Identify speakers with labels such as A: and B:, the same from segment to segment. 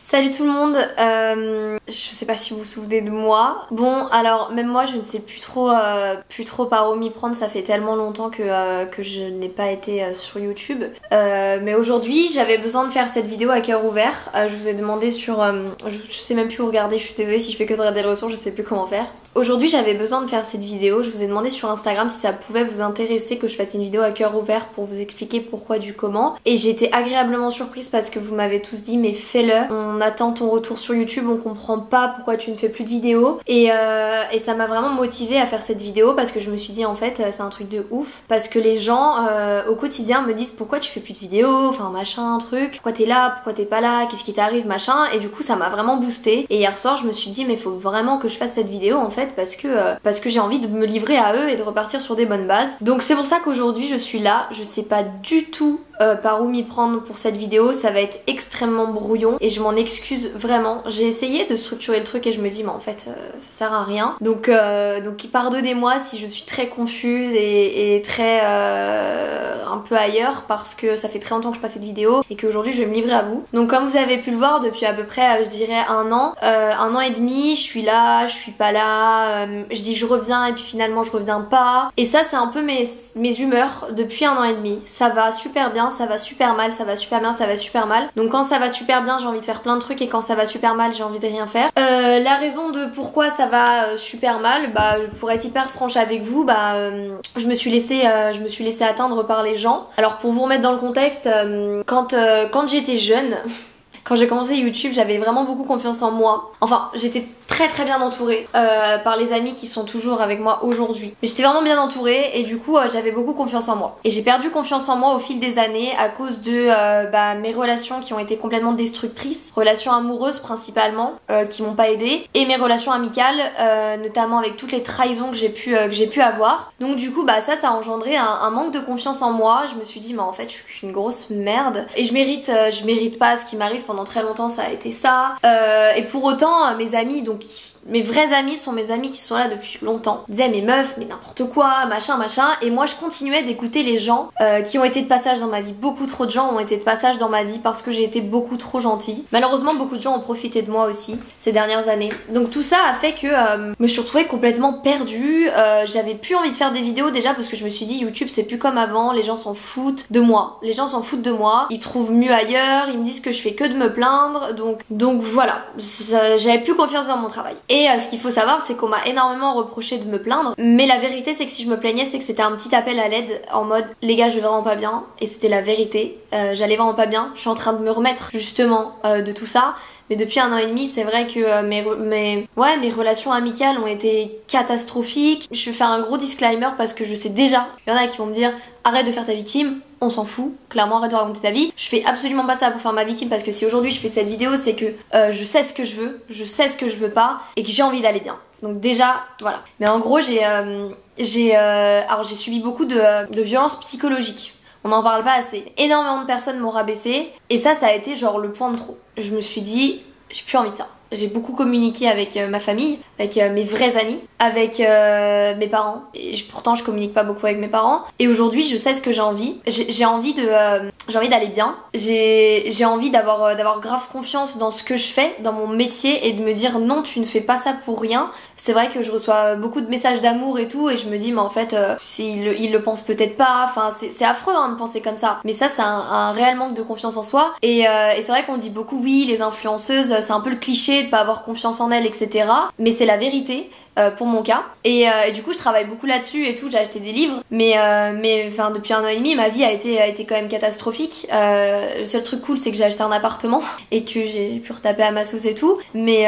A: Salut tout le monde, je sais pas si vous vous souvenez de moi. Bon, alors même moi je ne sais plus trop par où m'y prendre, ça fait tellement longtemps que je n'ai pas été sur YouTube. Mais aujourd'hui j'avais besoin de faire cette vidéo à cœur ouvert. Je vous ai demandé sur... je sais même plus où regarder, je suis désolée si je fais que de regarder le retour, je sais plus comment faire. Aujourd'hui j'avais besoin de faire cette vidéo, je vous ai demandé sur Instagram si ça pouvait vous intéresser que je fasse une vidéo à cœur ouvert pour vous expliquer pourquoi du comment. Et j'ai été agréablement surprise parce que vous m'avez tous dit mais fais-le, on attend ton retour sur YouTube, on comprend pas pourquoi tu ne fais plus de vidéos. Et ça m'a vraiment motivée à faire cette vidéo parce que je me suis dit en fait c'est un truc de ouf. Parce que les gens au quotidien me disent pourquoi tu fais plus de vidéos, enfin machin truc, pourquoi t'es là, pourquoi t'es pas là, qu'est-ce qui t'arrive machin. Et du coup ça m'a vraiment boosté. Et hier soir je me suis dit mais faut vraiment que je fasse cette vidéo en fait parce que j'ai envie de me livrer à eux et de repartir sur des bonnes bases. Donc c'est pour ça qu'aujourd'hui je suis là, je sais pas du tout par où m'y prendre pour cette vidéo, ça va être extrêmement brouillon et je m'en excuse vraiment. J'ai essayé de structurer le truc et je me dis mais en fait ça sert à rien. Donc pardonnez-moi si je suis très confuse et très un peu ailleurs parce que ça fait très longtemps que je n'ai pas fait de vidéo et qu'aujourd'hui je vais me livrer à vous. Donc comme vous avez pu le voir depuis à peu près je dirais un an et demi, je suis là, je suis pas là, je dis que je reviens et puis finalement je reviens pas. Et ça c'est un peu mes humeurs depuis un an et demi. Ça va super bien, ça va super mal, ça va super bien, ça va super mal. Donc quand ça va super bien j'ai envie de faire plein de trucs et quand ça va super mal j'ai envie de rien faire. La raison de pourquoi ça va super mal, pour être hyper franche avec vous, je me suis laissée atteindre par les gens. Alors pour vous remettre dans le contexte, quand j'étais jeune, quand j'ai commencé YouTube, j'avais vraiment beaucoup confiance en moi. Enfin, j'étais très bien entourée par les amis qui sont toujours avec moi aujourd'hui. Mais j'étais vraiment bien entourée et du coup j'avais beaucoup confiance en moi. Et j'ai perdu confiance en moi au fil des années à cause de mes relations qui ont été complètement destructrices. Relations amoureuses principalement qui m'ont pas aidée. Et mes relations amicales, notamment avec toutes les trahisons que j'ai pu avoir. Donc du coup ça a engendré un manque de confiance en moi. Je me suis dit mais en fait je suis une grosse merde. Et je mérite pas ce qui m'arrive. Pendant très longtemps ça a été ça. Et pour autant mes amis, donc mes vrais amis sont mes amis qui sont là depuis longtemps, disaient mais meuf, mais n'importe quoi, machin. Et moi je continuais d'écouter les gens qui ont été de passage dans ma vie. Beaucoup trop de gens ont été de passage dans ma vie parce que j'ai été beaucoup trop gentille. Malheureusement beaucoup de gens ont profité de moi aussi ces dernières années. Donc tout ça a fait que je me suis retrouvée complètement perdue. J'avais plus envie de faire des vidéos déjà parce que je me suis dit YouTube c'est plus comme avant, les gens s'en foutent de moi. Les gens s'en foutent de moi, ils trouvent mieux ailleurs, ils me disent que je fais que de me plaindre. Donc voilà, j'avais plus confiance dans mon travail. Et ce qu'il faut savoir c'est qu'on m'a énormément reproché de me plaindre, mais la vérité c'est que si je me plaignais c'est que c'était un petit appel à l'aide en mode les gars je vais vraiment pas bien, et c'était la vérité, j'allais vraiment pas bien, je suis en train de me remettre justement de tout ça. Mais depuis un an et demi, c'est vrai que mes relations amicales ont été catastrophiques. Je vais faire un gros disclaimer parce que je sais déjà, il y en a qui vont me dire arrête de faire ta victime, on s'en fout, clairement arrête de raconter ta vie. Je fais absolument pas ça pour faire ma victime parce que si aujourd'hui je fais cette vidéo c'est que je sais ce que je veux, je sais ce que je veux pas et que j'ai envie d'aller bien. Donc déjà, voilà. Mais en gros j'ai subi beaucoup de violences psychologiques. On n'en parle pas assez. Énormément de personnes m'ont rabaissé et ça a été genre le point de trop. Je me suis dit, j'ai plus envie de ça. J'ai beaucoup communiqué avec ma famille, avec mes vrais amis, avec mes parents. Et pourtant je communique pas beaucoup avec mes parents. Et aujourd'hui je sais ce que j'ai envie. J'ai envie d'aller bien. J'ai envie d'avoir grave confiance dans ce que je fais, dans mon métier, et de me dire non tu ne fais pas ça pour rien. C'est vrai que je reçois beaucoup de messages d'amour et tout et je me dis mais en fait il le pense peut-être pas, enfin c'est affreux de penser comme ça, mais ça c'est un réel manque de confiance en soi et c'est vrai qu'on dit beaucoup oui les influenceuses c'est un peu le cliché de pas avoir confiance en elles etc, mais c'est la vérité. Pour mon cas et du coup je travaille beaucoup là-dessus et tout, j'ai acheté des livres mais enfin depuis un an et demi ma vie a été quand même catastrophique. Le seul truc cool c'est que j'ai acheté un appartement et que j'ai pu retaper à ma sauce et tout, mais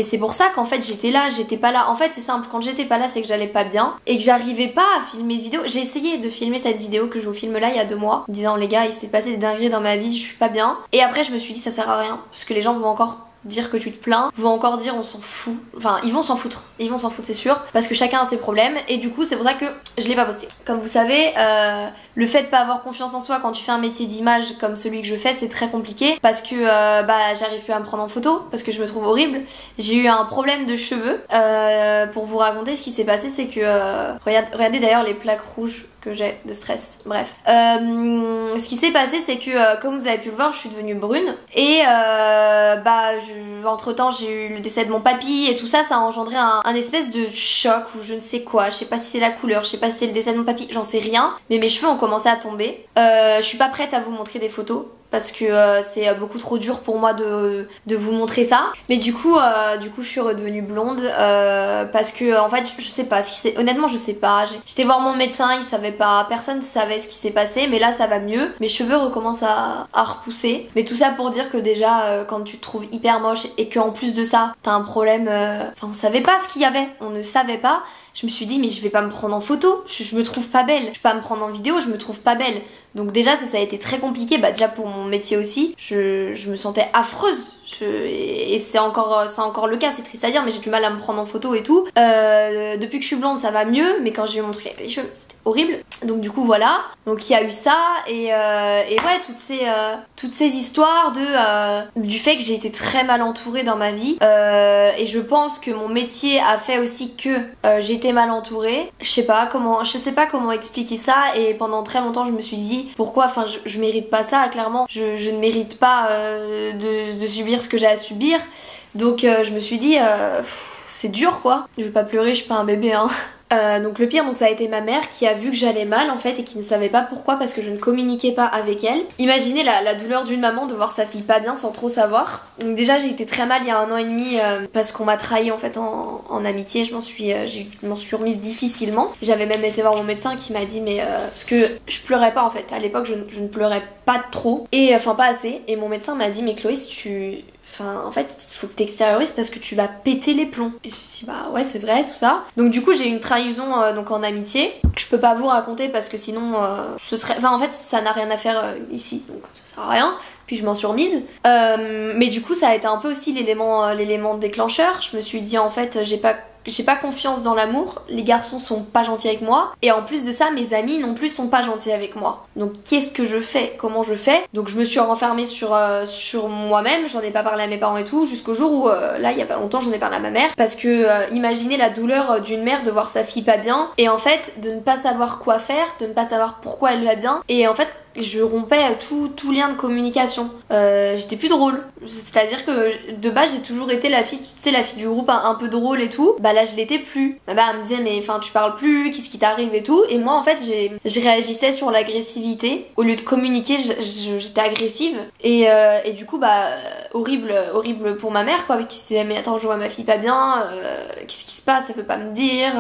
A: c'est pour ça qu'en fait j'étais pas là. En fait c'est simple, quand j'étais pas là c'est que j'allais pas bien et que j'arrivais pas à filmer de vidéo. J'ai essayé de filmer cette vidéo que je vous filme là il y a 2 mois en disant les gars il s'est passé des dingueries dans ma vie, je suis pas bien, et après je me suis dit ça sert à rien parce que les gens vont encore dire que tu te plains vont encore dire on s'en fout. Enfin, ils vont s'en foutre, c'est sûr, parce que chacun a ses problèmes et du coup c'est pour ça que je l'ai pas posté. Comme vous savez, le fait de pas avoir confiance en soi quand tu fais un métier d'image comme celui que je fais, c'est très compliqué parce que j'arrive plus à me prendre en photo parce que je me trouve horrible. J'ai eu un problème de cheveux. Pour vous raconter ce qui s'est passé, c'est que regardez d'ailleurs les plaques rouges que j'ai de stress. Bref, ce qui s'est passé, c'est que comme vous avez pu le voir, je suis devenue brune et entre temps j'ai eu le décès de mon papy et tout ça, ça a engendré un espèce de choc ou je ne sais quoi. Je sais pas si c'est la couleur, je sais pas si c'est le décès de mon papy, j'en sais rien. Mais mes cheveux ont commencé à tomber. Je suis pas prête à vous montrer des photos parce que c'est beaucoup trop dur pour moi de vous montrer ça. Mais du coup je suis redevenue blonde parce que en fait je sais pas ce qui s'est... Honnêtement je sais pas. J'étais voir mon médecin, il savait pas, personne savait ce qui s'est passé, mais là ça va mieux. Mes cheveux recommencent à repousser. Mais tout ça pour dire que déjà quand tu te trouves hyper moche et qu'en plus de ça t'as un problème... Enfin on savait pas ce qu'il y avait, on ne savait pas. Je me suis dit mais je vais pas me prendre en photo, je me trouve pas belle. Je vais pas me prendre en vidéo, je me trouve pas belle. Donc déjà ça a été très compliqué, déjà pour mon métier aussi, je me sentais affreuse. Et c'est encore le cas, c'est triste à dire, mais j'ai du mal à me prendre en photo et tout. Depuis que je suis blonde ça va mieux, mais quand j'ai montré les cheveux c'était horrible. Donc du coup voilà, donc il y a eu ça et ouais toutes ces histoires du fait que j'ai été très mal entourée dans ma vie et je pense que mon métier a fait aussi que j'ai été mal entourée. Je sais pas comment expliquer ça et pendant très longtemps je me suis dit pourquoi, enfin je mérite pas ça, clairement je ne mérite pas de subir ce que j'ai à subir. Donc je me suis dit c'est dur quoi. Je vais pas pleurer, je suis pas un bébé hein. Donc le pire ça a été ma mère qui a vu que j'allais mal en fait et qui ne savait pas pourquoi parce que je ne communiquais pas avec elle. Imaginez la douleur d'une maman de voir sa fille pas bien sans trop savoir. Donc déjà j'ai été très mal il y a 1 an et demi parce qu'on m'a trahi en fait en amitié. Je m'en suis remise difficilement. J'avais même été voir mon médecin qui m'a dit mais parce que je pleurais pas en fait. À l'époque je ne pleurais pas trop et enfin pas assez et mon médecin m'a dit mais Chloé si tu... Enfin, en fait, il faut que t'extériorises parce que tu vas péter les plombs. Et je me suis dit, bah ouais, c'est vrai, tout ça. Donc du coup, j'ai eu une trahison donc en amitié que je peux pas vous raconter parce que sinon, ce serait... Enfin, en fait, ça n'a rien à faire ici, donc ça sert à rien. Puis je m'en suis remise. Mais du coup, ça a été un peu aussi l'élément déclencheur. Je me suis dit, en fait, j'ai pas confiance dans l'amour, les garçons sont pas gentils avec moi et en plus de ça mes amis non plus sont pas gentils avec moi. Donc qu'est-ce que je fais? Comment je fais? Donc je me suis renfermée sur moi-même, j'en ai pas parlé à mes parents et tout jusqu'au jour où là il y a pas longtemps j'en ai parlé à ma mère parce que imaginez la douleur d'une mère de voir sa fille pas bien et en fait de ne pas savoir quoi faire, de ne pas savoir pourquoi elle va bien et en fait je rompais tout lien de communication. J'étais plus drôle. C'est-à-dire que de base j'ai toujours été la fille, tu sais la fille du groupe un peu drôle et tout. Bah là je l'étais plus. Elle me disait mais enfin tu parles plus, qu'est-ce qui t'arrive et tout. Et moi en fait je réagissais sur l'agressivité. Au lieu de communiquer j'étais agressive. Et du coup horrible pour ma mère quoi, qui se disait mais attends je vois ma fille pas bien, qu'est-ce qui se passe, elle peut pas me dire.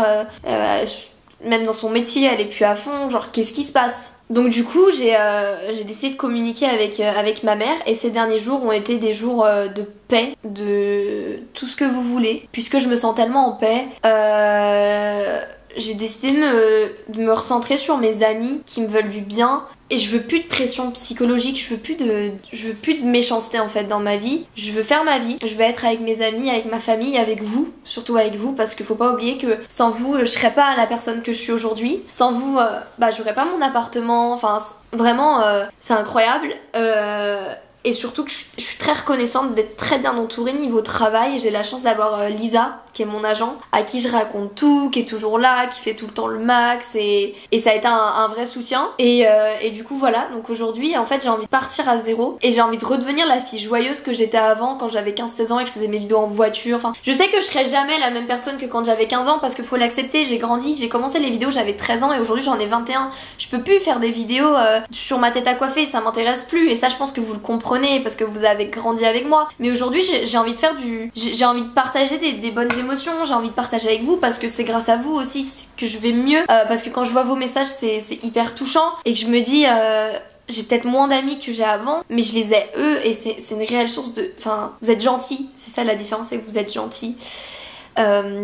A: Même dans son métier elle est plus à fond, genre qu'est-ce qui se passe? Donc du coup j'ai décidé de communiquer avec ma mère et ces derniers jours ont été des jours de paix, de tout ce que vous voulez, puisque je me sens tellement en paix. J'ai décidé de me recentrer sur mes amis qui me veulent du bien et je veux plus de pression psychologique, je veux plus de méchanceté en fait dans ma vie. Je veux faire ma vie, je veux être avec mes amis, avec ma famille, avec vous, surtout avec vous parce qu'il faut pas oublier que sans vous je serais pas la personne que je suis aujourd'hui. Sans vous j'aurais pas mon appartement, enfin vraiment c'est incroyable. Et surtout que je suis très reconnaissante d'être très bien entourée niveau travail. J'ai la chance d'avoir Lisa, qui est mon agent, à qui je raconte tout, qui est toujours là, qui fait tout le temps le max et ça a été un vrai soutien. Et du coup voilà, donc aujourd'hui en fait j'ai envie de partir à zéro et j'ai envie de redevenir la fille joyeuse que j'étais avant quand j'avais 15-16 ans et que je faisais mes vidéos en voiture. Enfin, je sais que je serai jamais la même personne que quand j'avais 15 ans parce qu'il faut l'accepter, j'ai grandi, j'ai commencé les vidéos, j'avais 13 ans et aujourd'hui j'en ai 21. Je peux plus faire des vidéos sur ma tête à coiffer, ça m'intéresse plus et ça je pense que vous le comprenez parce que vous avez grandi avec moi. Mais aujourd'hui j'ai envie de faire j'ai envie de partager des bonnes émotions, j'ai envie de partager avec vous parce que c'est grâce à vous aussi que je vais mieux, parce que quand je vois vos messages c'est hyper touchant et que je me dis j'ai peut-être moins d'amis que j'ai avant mais je les ai eux et c'est une réelle source de... Enfin vous êtes gentils, c'est ça la différence, c'est que vous êtes gentils.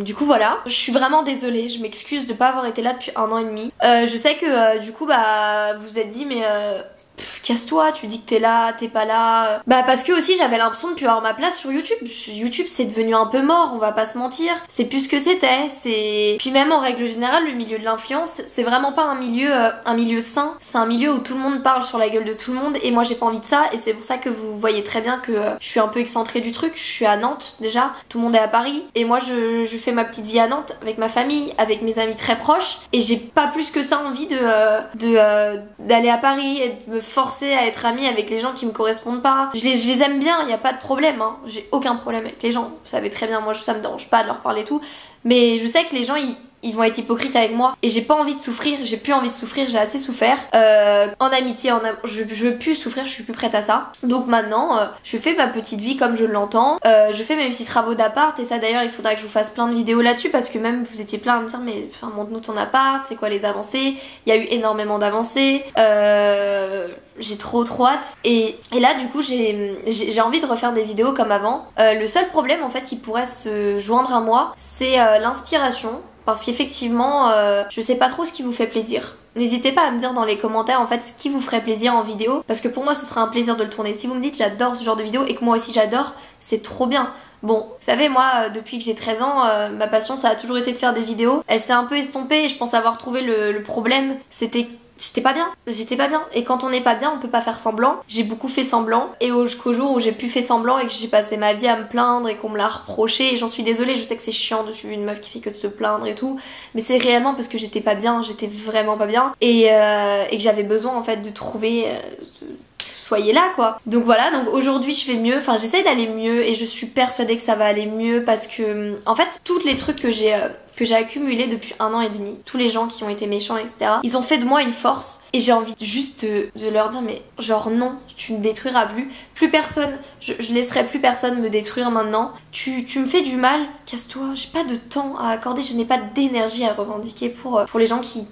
A: Du coup voilà, je suis vraiment désolée, je m'excuse de pas avoir été là depuis 1 an et demi. Je sais que du coup vous vous êtes dit mais casse-toi, tu dis que t'es là, t'es pas là. Bah parce que aussi j'avais l'impression de plus avoir ma place sur YouTube. YouTube c'est devenu un peu mort, on va pas se mentir. C'est plus ce que c'était. Puis même en règle générale, le milieu de l'influence, c'est vraiment pas un milieu sain. C'est un milieu où tout le monde parle sur la gueule de tout le monde et moi j'ai pas envie de ça. Et c'est pour ça que vous voyez très bien que je suis un peu excentrée du truc. Je suis à Nantes déjà, tout le monde est à Paris et moi je fais ma petite vie à Nantes avec ma famille, avec mes amis très proches et j'ai pas plus que ça envie d'aller à Paris et de me forcer à être amie avec les gens qui me correspondent pas. Je les aime bien, y a pas de problème, hein. J'ai aucun problème avec les gens. Vous savez très bien, moi ça me dérange pas de leur parler et tout. Mais je sais que les gens ils vont être hypocrites avec moi et j'ai pas envie de souffrir, j'ai plus envie de souffrir, j'ai assez souffert en amitié, je veux plus souffrir, je suis plus prête à ça. Donc maintenant je fais ma petite vie comme je l'entends, je fais mes petits travaux d'appart et ça d'ailleurs il faudra que je vous fasse plein de vidéos là-dessus parce que même vous étiez plein à me dire mais enfin montre-nous ton appart, c'est quoi les avancées, il y a eu énormément d'avancées, j'ai trop hâte et là du coup j'ai envie de refaire des vidéos comme avant. Le seul problème en fait qui pourrait se joindre à moi c'est l'inspiration. Parce qu'effectivement, je sais pas trop ce qui vous fait plaisir. N'hésitez pas à me dire dans les commentaires en fait ce qui vous ferait plaisir en vidéo. Parce que pour moi ce serait un plaisir de le tourner. Si vous me dites j'adore ce genre de vidéo et que moi aussi j'adore, c'est trop bien. Bon, vous savez moi depuis que j'ai 13 ans, ma passion ça a toujours été de faire des vidéos. Elle s'est un peu estompée et je pense avoir trouvé le problème. J'étais pas bien et quand on n'est pas bien on peut pas faire semblant. J'ai beaucoup fait semblant et jusqu'au jour où j'ai plus fait semblant et que j'ai passé ma vie à me plaindre et qu'on me l'a reproché et j'en suis désolée, je sais que c'est chiant de suivre une meuf qui fait que de se plaindre et tout, mais c'est réellement parce que j'étais pas bien, j'étais vraiment pas bien et que j'avais besoin en fait de trouver soyez là quoi. Donc voilà, donc aujourd'hui je fais mieux, enfin j'essaie d'aller mieux et je suis persuadée que ça va aller mieux parce que en fait tous les trucs que j'ai accumulés depuis 1 an et demi, tous les gens qui ont été méchants etc, ils ont fait de moi une force et j'ai envie juste de leur dire mais genre non, tu ne détruiras plus personne, je laisserai plus personne me détruire maintenant, tu me fais du mal, casse-toi, j'ai pas de temps à accorder, je n'ai pas d'énergie à revendiquer pour les gens qui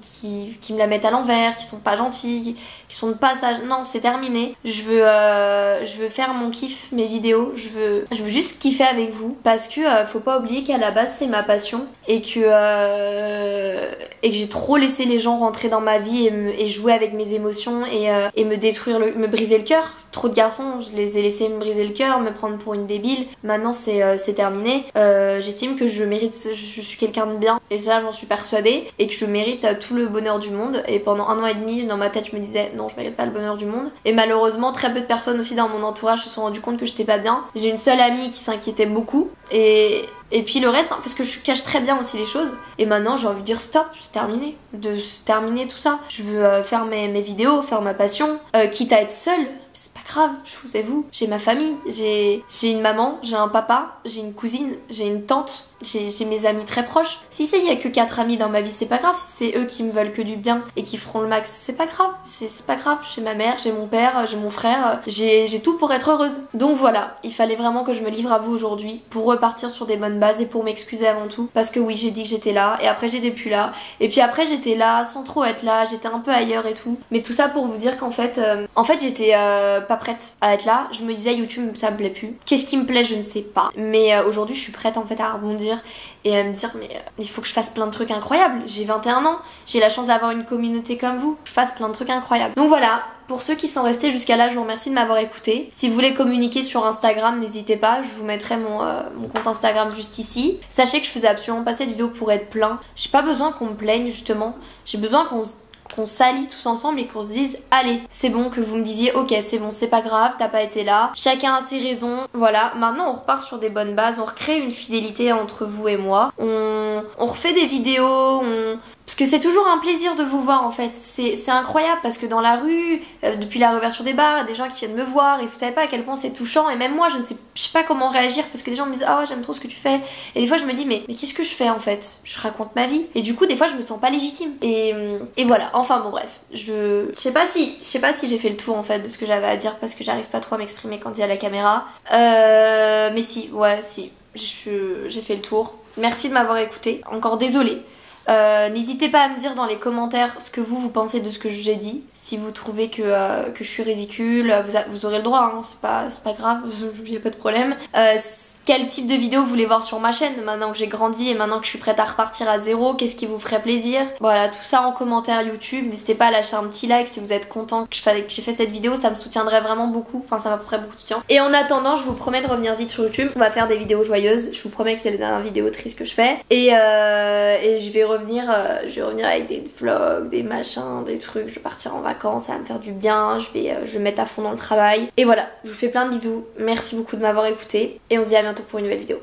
A: me la mettent à l'envers, qui sont pas gentils, qui sont de passage, non c'est terminé, je veux faire mon kiff, mes vidéos, je veux juste kiffer avec vous parce que faut pas oublier qu'à la base c'est ma passion et que j'ai trop laissé les gens rentrer dans ma vie et jouer avec mes émotions et me détruire, me briser le cœur. Trop de garçons, je les ai laissés me briser le cœur, me prendre pour une débile. Maintenant c'est terminé. J'estime que je suis quelqu'un de bien et ça j'en suis persuadée et que je mérite tout le bonheur du monde. Et pendant 1 an et demi dans ma tête je me disais non je mérite pas le bonheur du monde. Et malheureusement très peu de personnes aussi dans mon entourage se sont rendu compte que j'étais pas bien. J'ai une seule amie qui s'inquiétait beaucoup et puis le reste, hein, parce que je cache très bien aussi les choses. Et maintenant j'ai envie de dire stop, c'est terminé. De terminer tout ça. Je veux faire mes vidéos, faire ma passion, quitte à être seule. C'est pas grave, je vous avoue. J'ai ma famille, j'ai une maman, j'ai un papa, j'ai une cousine, j'ai une tante, j'ai mes amis très proches. Si il y a que 4 amis dans ma vie, c'est pas grave. Si c'est eux qui me veulent que du bien et qui feront le max, c'est pas grave. C'est pas grave. J'ai ma mère, j'ai mon père, j'ai mon frère, j'ai tout pour être heureuse. Donc voilà, il fallait vraiment que je me livre à vous aujourd'hui pour repartir sur des bonnes bases et pour m'excuser avant tout. Parce que oui, j'ai dit que j'étais là et après j'étais plus là. Et puis après j'étais là sans trop être là, j'étais un peu ailleurs et tout. Mais tout ça pour vous dire qu'en fait j'étais pas prête à être là. Je me disais YouTube ça me plaît plus. Qu'est-ce qui me plaît je ne sais pas. Mais aujourd'hui je suis prête en fait à rebondir et à me dire mais il faut que je fasse plein de trucs incroyables. J'ai 21 ans, j'ai la chance d'avoir une communauté comme vous. Je fasse plein de trucs incroyables. Donc voilà, pour ceux qui sont restés jusqu'à là, je vous remercie de m'avoir écouté. Si vous voulez communiquer sur Instagram, n'hésitez pas, je vous mettrai mon compte Instagram juste ici. Sachez que je faisais absolument pas cette vidéo pour être plein. J'ai pas besoin qu'on me plaigne justement. J'ai besoin qu'on s'allie tous ensemble et qu'on se dise allez c'est bon, que vous me disiez ok c'est bon c'est pas grave t'as pas été là, chacun a ses raisons, voilà. Maintenant on repart sur des bonnes bases, on recrée une fidélité entre vous et moi, on refait des vidéos, parce que c'est toujours un plaisir de vous voir en fait, c'est incroyable parce que dans la rue, depuis la réouverture des bars, il y a des gens qui viennent me voir et vous savez pas à quel point c'est touchant et même moi je sais pas comment réagir parce que les gens me disent oh j'aime trop ce que tu fais et des fois je me dis mais qu'est-ce que je fais en fait, je raconte ma vie et du coup des fois je me sens pas légitime et voilà, enfin bon bref, je sais pas si j'ai fait le tour en fait de ce que j'avais à dire parce que j'arrive pas trop à m'exprimer quand il y a la caméra, mais si, j'ai fait le tour. Merci de m'avoir écouté, encore désolée. N'hésitez pas à me dire dans les commentaires ce que vous pensez de ce que j'ai dit. Si vous trouvez que je suis ridicule, vous aurez le droit, hein, c'est pas grave, y a pas de problème. quel type de vidéo vous voulez voir sur ma chaîne maintenant que j'ai grandi et maintenant que je suis prête à repartir à zéro, qu'est-ce qui vous ferait plaisir. Voilà, tout ça en commentaire YouTube. N'hésitez pas à lâcher un petit like si vous êtes content que j'ai fait cette vidéo, ça me soutiendrait vraiment beaucoup, enfin ça m'apporterait beaucoup de soutien. Et en attendant, je vous promets de revenir vite sur YouTube. On va faire des vidéos joyeuses, je vous promets que c'est les dernières vidéos tristes que je fais. Et je vais revenir avec des vlogs, des machins, des trucs. Je vais partir en vacances, ça va me faire du bien, je vais me mettre à fond dans le travail. Et voilà, je vous fais plein de bisous, merci beaucoup de m'avoir écouté et on se dit à bientôt pour une nouvelle vidéo.